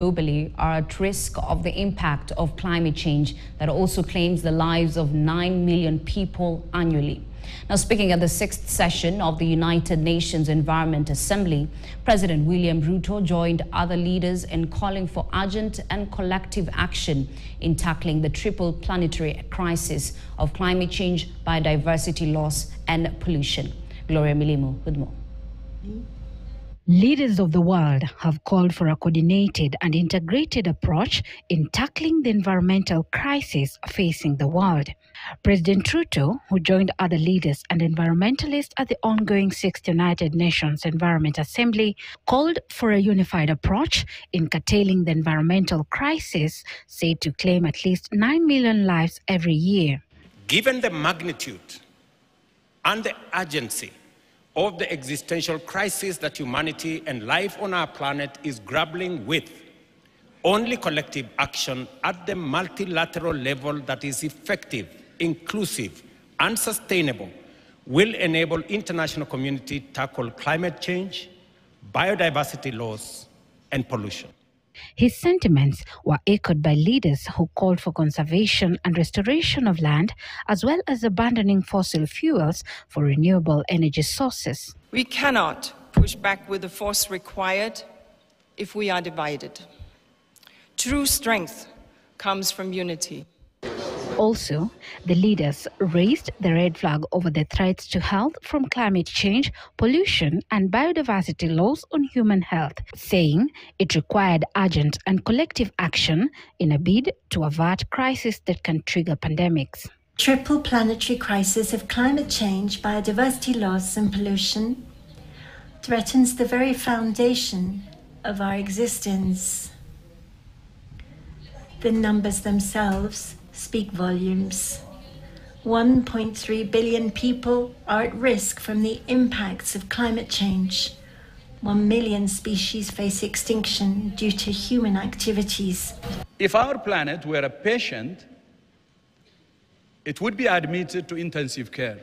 globally are at risk of the impact of climate change that also claims the lives of 9 million people annually. Now, speaking at the 6th session of the United Nations Environment Assembly, President William Ruto joined other leaders in calling for urgent and collective action in tackling the triple planetary crisis of climate change, biodiversity loss and pollution. Gloria Milimu with more. Leaders of the world have called for a coordinated and integrated approach in tackling the environmental crisis facing the world. President Ruto, who joined other leaders and environmentalists at the ongoing 6th United Nations Environment Assembly, called for a unified approach in curtailing the environmental crisis, said to claim at least 9 million lives every year. Given the magnitude and the urgency of the existential crisis that humanity and life on our planet is grappling with, only collective action at the multilateral level that is effective, inclusive, and sustainable will enable international community to tackle climate change, biodiversity loss, and pollution. His sentiments were echoed by leaders who called for conservation and restoration of land, as well as abandoning fossil fuels for renewable energy sources. We cannot push back with the force required if we are divided. True strength comes from unity. Also, the leaders raised the red flag over the threats to health from climate change, pollution, and biodiversity loss on human health, saying it required urgent and collective action in a bid to avert crises that can trigger pandemics. Triple planetary crisis of climate change, biodiversity loss, and pollution threatens the very foundation of our existence. The numbers themselves speak volumes. 1.3 billion people are at risk from the impacts of climate change. 1 million species face extinction due to human activities. If our planet were a patient, it would be admitted to intensive care.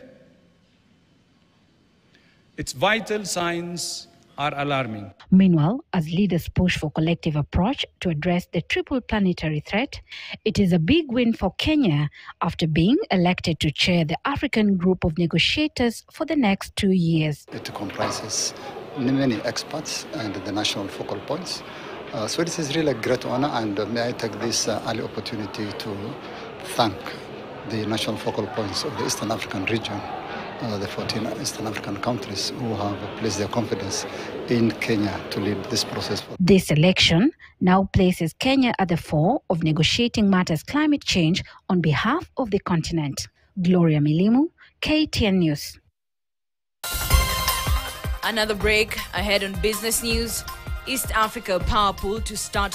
Its vital signs are alarming. Meanwhile, as leaders push for collective approach to address the triple planetary threat, it is a big win for Kenya after being elected to chair the African group of negotiators for the next 2 years. It comprises many experts and the national focal points. So this is really a great honor, and may I take this early opportunity to thank the national focal points of the Eastern African region, the 14 Eastern African countries who have placed their confidence in Kenya to lead this process. This election now places Kenya at the fore of negotiating matters climate change on behalf of the continent. Gloria Milimu, KTN News. Another break ahead on business news. East Africa power pool to start